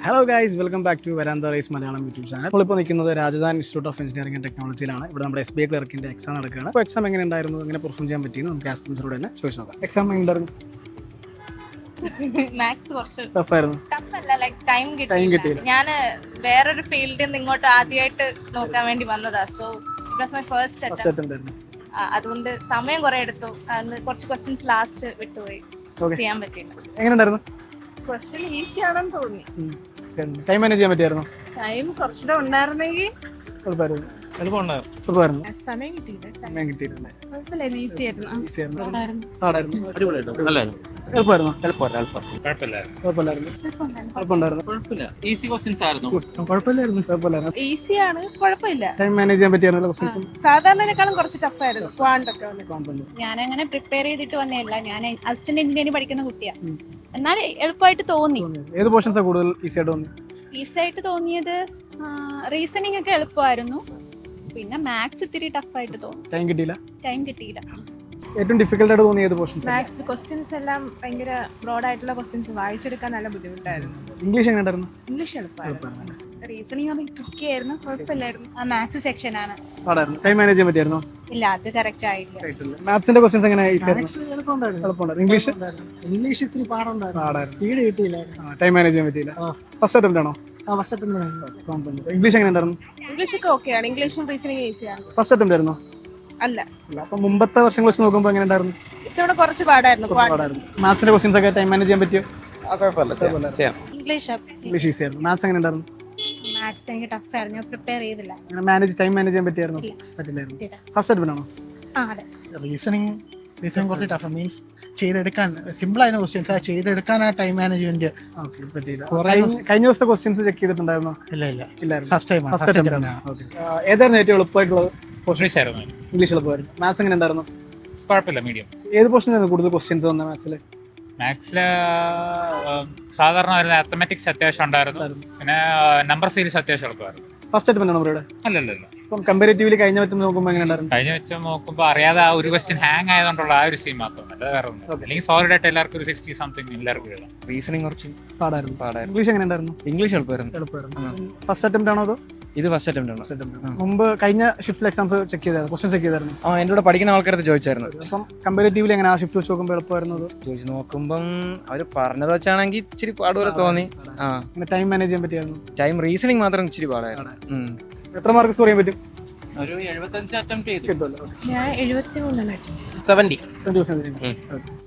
Hello guys, welcome back to Varantha rise Malayalam YouTube channel. നമ്മളിപ്പോൾ നിൽക്കുന്നത് Rajadhani institute of engineering and ടെക്നോളജിയിലാണ്. ഇവിടെ നമ്മുടെ SBI ക്ലർക്കിൻ്റെ എക്സാം നടക്കുകയാണ്. അപ്പോൾ എക്സാം എങ്ങനെ ഉണ്ടായിരുന്നു, എങ്ങനെ പെർഫോം ചെയ്യാൻ പറ്റിയെന്ന് നമുക്ക് ആസ്പിറൻസിലൂടെ തന്നെ ചോദിച്ചു നോക്കാം. എക്സാം എങ്ങനെ ഉണ്ടായിരുന്നു? മാത്സ് കുറച്ച് ടഫായിരുന്നു. ടഫ് അല്ല, ലൈക്ക് ടൈം കിട്ടിയില്ല. ഞാൻ വേറൊരു ഫീൽഡിൽ നിന്ന് ഇങ്ങോട്ട് ആദ്യമായിട്ട് നോക്കാൻ വേണ്ടി വന്നതാ. So it was my first attempt. അതുകൊണ്ട് സമയം കുറെ എടുത്തു. അതുകൊണ്ട് കുറച്ച് ക്വസ്റ്റ്യൻസ് ലാസ്റ്റ് വിട്ടുപോയി, ചെയ്യാൻ പറ്റിയില്ല. എങ്ങനെ ഉണ്ടായിരുന്നു? ക്വസ്റ്റ്യൻ ഈസി ആണെന്ന് തോന്നി. ടൈം മാനേജ് ചെയ്യാൻ പറ്റിയായിരുന്നു? ടൈം കുറച്ചുകൂടെ ഉണ്ടായിരുന്നെങ്കിൽ സമയം കിട്ടിയില്ല. സമയം കിട്ടിയിട്ടുണ്ട്. കുഴപ്പമില്ലായിരുന്നു, ഈസി ആയിരുന്നു. ഈസി ആയിരുന്നു. ഈസിയാണ്, കുഴപ്പമില്ല. ടൈം മാനേജ് ചെയ്യാൻ പറ്റിയായിരുന്നു ക്വസ്റ്റ്യൻസ്? സാധാരണക്കാളും കുറച്ച് ടഫായിരുന്നു. ഞാനങ്ങനെ പ്രിപ്പയർ ചെയ്തിട്ട് വന്നതല്ല. ഞാൻ അസിസ്റ്റന്റ് എഞ്ചിനീയറിംഗ് പഠിക്കുന്ന കുട്ടിയാണ്. എന്നാൽ എളുപ്പമായിട്ട് തോന്നി. ഏത് പോർഷൻസാ കൂടുതൽ ഈസി ആയിട്ട് തോന്നി? ഈസി ആയിട്ട് തോന്നിയത് റീസണിങ് ഒക്കെ എളുപ്പമായിരുന്നു. പിന്നെ മാത്സ് ഇത്തിരി ടഫായിട്ട് തോന്നി. ടൈം കിട്ടിയില്ല. ഏറ്റവും ഡിഫിക്കൽട്ട് ആയിട്ട് തോന്നിയ ഏത് പോർഷൻസ്? മാത്സ് ക്വസ്റ്റ്യൻസ് എല്ലാം ഭയങ്കര ബ്രോഡ് ആയിട്ടുള്ള ക്വസ്റ്റ്യൻസ്, വായിച്ചെടുക്കാൻ നല്ല ബുദ്ധിമുട്ടായിരുന്നു. ഇംഗ്ലീഷ് എങ്ങനെ ഉണ്ടായിരുന്നു? ഇംഗ്ലീഷ് എളുപ്പമായിരുന്നു. റീസണിങ് അത് ട്രിക്കി ആയിരുന്നു, കുഴപ്പമില്ലായിരുന്നു. ആ മാത്സ് സെക്ഷൻ ആണ്. ടൈം മാനേജ് ചെയ്യാൻ പറ്റിയായിരുന്നോ? ഇല്ല, അത് കറക്റ്റ് ആയില്ല. മാത്സിന്റെ ക്വസ്റ്റ്യൻസ് എങ്ങനെ ഈസി ആയിരുന്നു? ഇംഗ്ലീഷ് ഇത്തിരി പാടുണ്ടായിരുന്നു. സ്പീഡ് കിട്ടിയില്ല. ടൈം മാനേജ് ചെയ്യാൻ പറ്റിയില്ല. ഫസ്റ്റ് അറ്റംപ്റ്റ് ആണോ? ഇംഗ്ലീഷ് എങ്ങനെ ഉണ്ടായിരുന്നു? ഇംഗ്ലീഷ് ഒക്കെ ഓക്കെയാണ്. ഇംഗ്ലീഷും റീസണിങ് ഈസിയാണ്. ഫസ്റ്റ് അറ്റംപ്റ്റ് ആയിരുന്നോ? അല്ല, അപ്പൊ മുമ്പത്തെ വർഷങ്ങൾ വെച്ച് നോക്കുമ്പോൾ എങ്ങനെ ഉണ്ടായിരുന്നു? ഇത്തവണ കുറച്ച് പാടായിരുന്നു. മാത്സിന്റെ ക്വസ്റ്റ്യൻസ് ഒക്കെ ടൈം മാനേജ് ചെയ്യാൻ പറ്റിയോ? ഇംഗ്ലീഷ് ഈസി ആയിരുന്നു. മാത്സ് എങ്ങനെ ഉണ്ടായിരുന്നു? മാത്സ് എനിക്ക് ടഫായിരുന്നു, പ്രിപ്പയർ ചെയ്തില്ല. ടൈം മാനേജ് ചെയ്യാൻ പറ്റിയായിരുന്നു? പറ്റില്ലായിരുന്നു. ഫസ്റ്റ് അറ്റംപ്റ്റ് ആണോ? അതെ. റീസണിങ് കുറച്ച് ടഫ്, മീൻസ് ചെയ്തെടുക്കാൻ സിമ്പിൾ ആയിരുന്ന ക്വസ്റ്റ്യൻസ് ചെയ്തെടുക്കാൻ ആ ടൈം മാനേജ്മെന്റ് കഴിഞ്ഞ ദിവസത്തെ ക്വസ്റ്റ്യൻസ് ചെക്ക് ചെയ്തിട്ടുണ്ടായിരുന്നോ? ഇല്ല. First time. ഏതായിരുന്നു ഏറ്റവും എളുപ്പമായിട്ടുള്ളത്? ഇംഗ്ലീഷ് എളുപ്പമായിരുന്നു. മാത്സ് എങ്ങനെ ഉണ്ടായിരുന്നു? കുഴപ്പമില്ല, മീഡിയം. ഏത് പോർഷനായിരുന്നു കൂടുതൽ ക്വസ്റ്റ്യൻസ് വന്ന മാത്സില്? മാത്സില് സാധാരണ വരുന്ന മാത്തമാറ്റിക്സ് അത്യാവശ്യം ഉണ്ടായിരുന്നു. പിന്നെ നമ്പർ സീരീസ് അത്യാവശ്യം എളുപ്പമായിരുന്നു. ഫസ്റ്റ് അറ്റംപ്റ്റ് ആണോ ഇവിടെ? അല്ലല്ല, ഇപ്പം കമ്പാരിറ്റീവ്ലി കഴിഞ്ഞ പറ്റും നോക്കുമ്പോൾ എങ്ങനെ ഉണ്ടായിരുന്നു? കഴിഞ്ഞ വെച്ച് നോക്കുമ്പോൾ അറിയാതെ ആ ഒരു ക്വസ്റ്റ്യൻ ഹാങ് ആയതുകൊണ്ടുള്ള ആ ഒരു സീൻ മാത്രം, അല്ല വേറെ ഒന്നും. അല്ലെങ്കിൽ സോളിഡ് ആയിട്ട് എല്ലാവർക്കും ഒരു 60 സംതിങ് എല്ലാവർക്കും എഴുതാം. റീസണിങ് കുറച്ച് പാടായിരുന്നു. ഇംഗ്ലീഷ് എങ്ങനെ ഉണ്ടായിരുന്നു? ഇംഗ്ലീഷ് എളുപ്പമായിരുന്നു. ഫസ്റ്റ് അറ്റംപ്റ്റ് ആണോ അതോ? ഇത് ഫസ്റ്റ് അറ്റംപ്റ്റ് ആണ്. മുമ്പ് കഴിഞ്ഞ ഷിഫ്റ്റിൽ എക്സാംസ് ചെക്ക് ചെയ്തായിരുന്നു, ക്വസ്റ്റ്യൻ ചെക്ക് ചെയ്തായിരുന്നു? എൻ്റെ കൂടെ പഠിക്കുന്ന ആൾക്കാരത് ചോദിച്ചായിരുന്നു. അപ്പം കമ്പാരിറ്റീവ്ലി എങ്ങനെ ആ ഷിഫ്റ്റ് വെച്ച് നോക്കുമ്പോൾ എളുപ്പമായിരുന്നത്? ചോദിച്ചു നോക്കുമ്പം അവർ പറഞ്ഞത് വെച്ചാണെങ്കിൽ ഇച്ചിരി പാടുപോലെ തോന്നി. ടൈം മാനേജ് ചെയ്യാൻ പറ്റിയായിരുന്നു? ടൈം റീസണിങ് മാത്രം ഇച്ചിരി പാടായിരുന്നു. എത്ര മാർക്ക് സ്കോർ ചെയ്യാൻ പറ്റും? ഒരു 75 അറ്റംപ്റ്റ് ചെയ്തു. കിട്ടുമല്ലോ. ഞാൻ 73. 70. 20%.